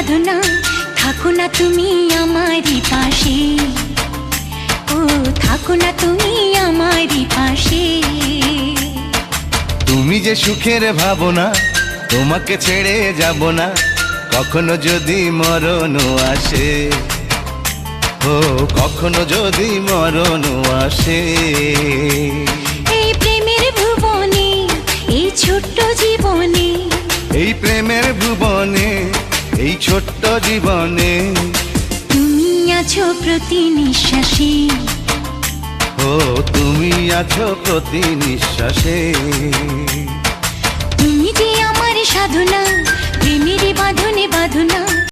সাধনা, থাকো না তুমি আমারই পাশে, ও থাকো না তুমি আমারই পাশে। তুমি যে সুখের ভাবনা, তোমাকে ছেড়ে যাব না, কখনো যদি মরণ আসে, ও কখনো যদি মরণ আসে। এই প্রেমের ভুবনে, এই ছোট্ট জীবনে, এই প্রেমের ভুবনে, এই ছোট্ট জীবনে, তুমি আছো প্রতি নিঃশ্বাসে, ও তুমি আছো প্রতি নিঃশ্বাসে। তুমি যে আমার সাধনা, প্রেমের বাঁধনে বাঁধনা।